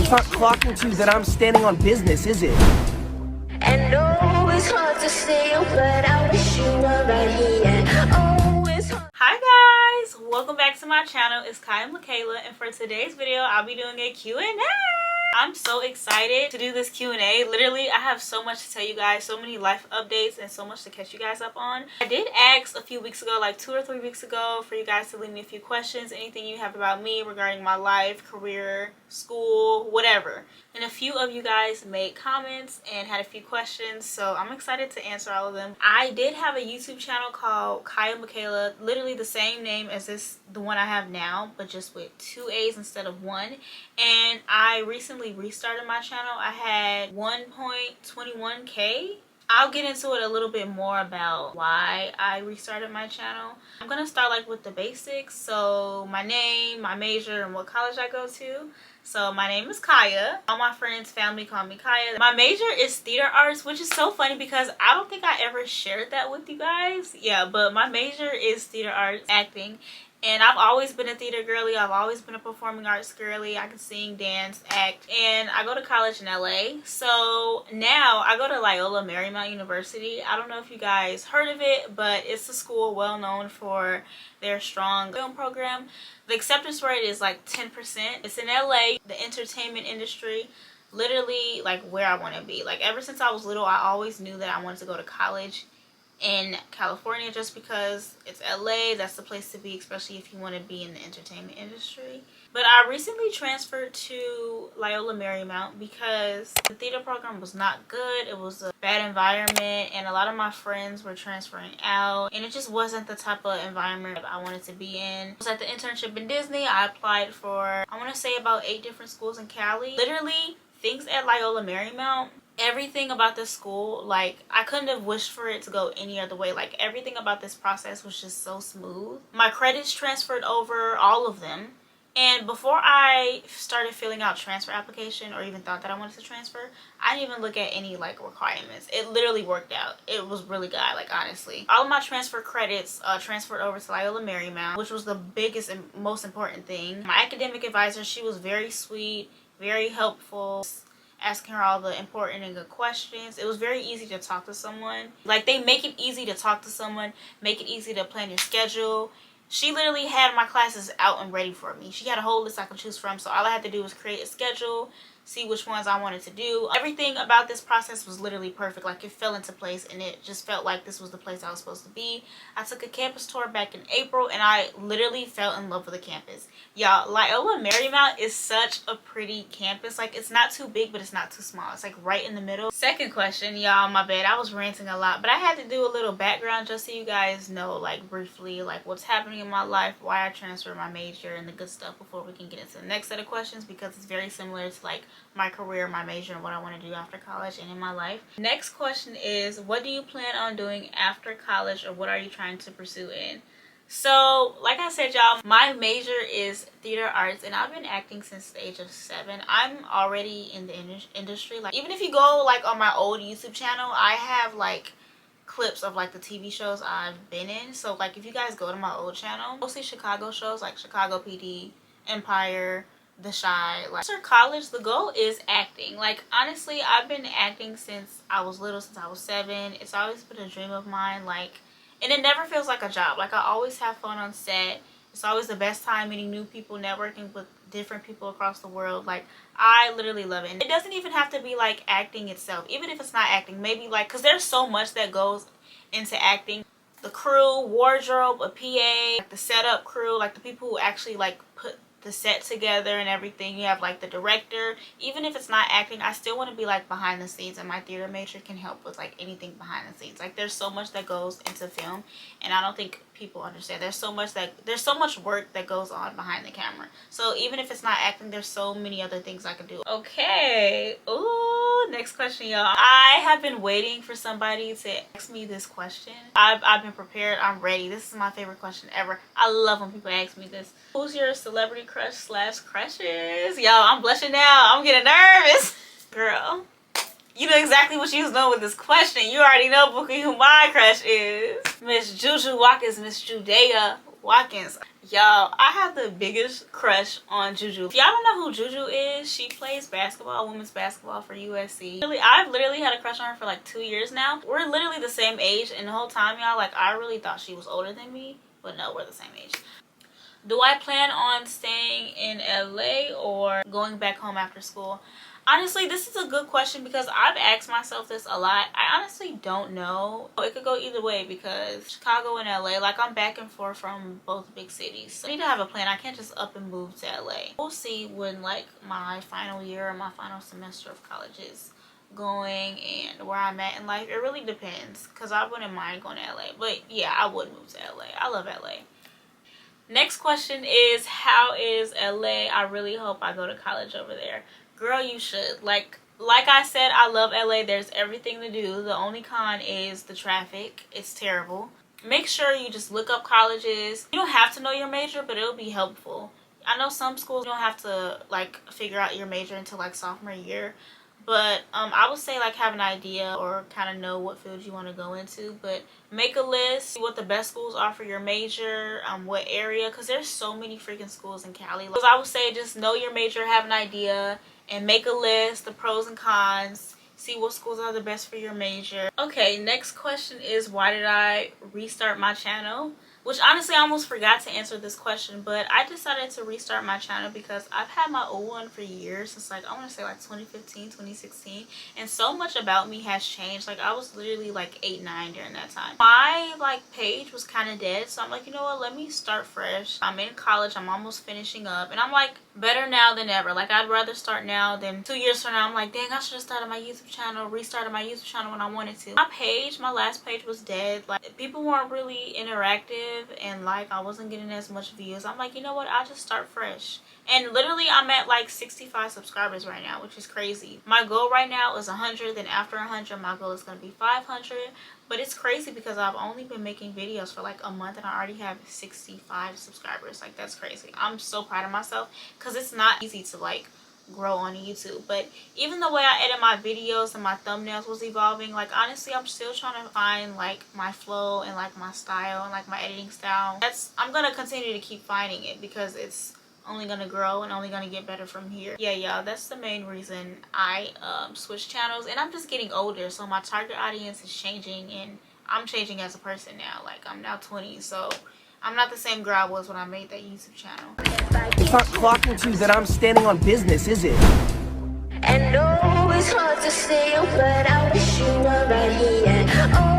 It's not clocking to that I'm standing on business, is it? And oh, it's hard to say, but I wish you were right here. Oh, it's hard. Hi guys, welcome back to my channel. It's Kiyamakayla, and for today's video I'll be doing a Q&A. I'm so excited to do this Q&A. Literally, I have so much to tell you guys, so many life updates and so much to catch you guys up on. I did ask a few weeks ago, like 2 or 3 weeks ago, for you guys to leave me a few questions, anything you have about me regarding my life, career, school, whatever. And a few of you guys made comments and had a few questions, so I'm excited to answer all of them. I did have a YouTube channel called Kiyamakayla, literally the same name as the one I have now, but just with 2 A's instead of 1. And I recently restarted my channel. I had 1.21K. I'll get into it a little bit more about why I restarted my channel. I'm gonna start like with the basics. So my name, my major, and what college I go to. So my name is Kaya. All my friends, family call me Kaya. My major is theater arts, which is so funny because I don't think I ever shared that with you guys. Yeah, but my major is theater arts, acting. And I've always been a theater girly. I've always been a performing arts girly. I can sing, dance, act. And I go to college in LA. So now I go to Loyola Marymount University. I don't know if you guys heard of it, but it's a school well known for their strong film program. The acceptance rate is like 10%. It's in LA, the entertainment industry, literally like where I want to be. Like ever since I was little, I always knew that I wanted to go to college in California just because it's LA. That's the place to be, especially if you want to be in the entertainment industry. But I recently transferred to Loyola Marymount because the theater program was not good. It was a bad environment and a lot of my friends were transferring out and it just wasn't the type of environment I wanted to be in. I was at the internship in Disney. I applied for, I want to say, about 8 different schools in Cali. Literally, things at Loyola Marymount, everything about this school, like I couldn't have wished for it to go any other way. Like everything about this process was just so smooth. My credits transferred over, all of them. And before I started filling out transfer application or even thought that I wanted to transfer, I didn't even look at any like requirements. It literally worked out. It was really good, like honestly. All of my transfer credits transferred over to Loyola Marymount, which was the biggest and most important thing. My academic advisor, she was very sweet, very helpful, asking her all the important and good questions. It was very easy to talk to someone. Like they make it easy to talk to someone, make it easy to plan your schedule. She literally had my classes out and ready for me. She had a whole list I could choose from, so all I had to do was create a schedule, see which ones I wanted to do. Everything about this process was literally perfect. Like it fell into place and it just felt like this was the place I was supposed to be. I took a campus tour back in April and I literally fell in love with the campus. Y'all, Loyola Marymount is such a pretty campus. Like it's not too big, but it's not too small. It's like right in the middle. Second question, y'all, my bad, I was ranting a lot, but I had to do a little background just so you guys know, like briefly, like what's happening in my life, why I transferred my major and the good stuff before we can get into the next set of questions, because it's very similar to like my career, my major, and what I want to do after college and in my life. Next question is, what do you plan on doing after college, or what are you trying to pursue in? So like I said, y'all, my major is theater arts and I've been acting since the age of 7. I'm already in the industry. Like even if you go like on my old YouTube channel, I have like clips of like the TV shows I've been in. So like if you guys go to my old channel, mostly Chicago shows like Chicago PD, Empire, The Chi. Like after college, the goal is acting. Like honestly, I've been acting since I was little, since I was 7. It's always been a dream of mine. Like, and it never feels like a job. Like I always have fun on set. It's always the best time meeting new people, networking with different people across the world. Like I literally love it. And it doesn't even have to be like acting itself. Even if it's not acting, maybe like, because there's so much that goes into acting. The crew, wardrobe, a PA, like the setup crew, like the people who actually like put the set together and everything. You have like the director. Even if it's not acting, I still want to be like behind the scenes, and my theater major can help with like anything behind the scenes. Like there's so much that goes into film and I don't think people understand. There's so much work that goes on behind the camera. So even if it's not acting, there's so many other things I can do. Okay, ooh, next question, y'all. I have been waiting for somebody to ask me this question. I've been prepared. I'm ready. This is my favorite question ever. I love when people ask me this. Who's your celebrity crush / crushes? Y'all, I'm blushing now. I'm getting nervous. Girl, you know exactly what you was doing with this question. You already know, Bookie, who my crush is. Miss Juju Walker's Miss Judea Watkins. Y'all, I have the biggest crush on Juju. If y'all don't know who Juju is, she plays basketball, women's basketball for USC. I've literally had a crush on her for like 2 years now. We're literally the same age, and the whole time, y'all, like, I really thought she was older than me, but no, we're the same age. Do I plan on staying in LA or going back home after school? Honestly, this is a good question because I've asked myself this a lot. I honestly don't know. It could go either way because Chicago and LA, like, I'm back and forth from both big cities. So I need to have a plan. I can't just up and move to LA. We'll see when, like, my final year or my final semester of college is going and where I'm at in life. It really depends because I wouldn't mind going to LA. But yeah, I would move to LA. I love LA. Next question is, how is LA? I really hope I go to college over there. Girl, you should. Like I said, I love LA. There's everything to do. The only con is the traffic. It's terrible. Make sure you just look up colleges. You don't have to know your major, but it'll be helpful. I know some schools you don't have to like figure out your major until like sophomore year. But I would say like have an idea or kind of know what field you want to go into. But make a list, see what the best schools are for your major, what area, because there's so many freaking schools in Cali. So I would say just know your major, have an idea, and make a list, the pros and cons, see what schools are the best for your major. Okay, next question is, why did I restart my channel? Which honestly I almost forgot to answer this question, but I decided to restart my channel because I've had my old one for years, since like I want to say like 2015, 2016, and so much about me has changed. Like I was literally like 8, 9 during that time. My like page was kind of dead, so I'm like, you know what, let me start fresh. I'm in college, I'm almost finishing up, and I'm like, better now than ever. Like I'd rather start now than 2 years from now. I'm like, dang, I should have started my YouTube channel, restarted my YouTube channel when I wanted to. My page, my last page was dead. Like people weren't really interactive, and like I wasn't getting as much views. I'm like, you know what, I'll just start fresh. And literally I'm at like 65 subscribers right now, which is crazy. My goal right now is 100, then after 100 my goal is going to be 500. But it's crazy because I've only been making videos for like a month and I already have 65 subscribers. Like that's crazy. I'm so proud of myself because it's not easy to like grow on YouTube. But even the way I edit my videos and my thumbnails was evolving. Like honestly, I'm still trying to find like my flow and like my style and like my editing style. I'm gonna continue to keep finding it because it's only gonna grow and only gonna get better from here. Yeah, y'all, that's the main reason I switched channels. And I'm just getting older, so my target audience is changing and I'm changing as a person now. Like I'm now 20, so I'm not the same girl I was when I made that YouTube channel. It's not clocking to that I'm standing on business, is it? And no, it's hard to say, but I wish you were right here. Oh,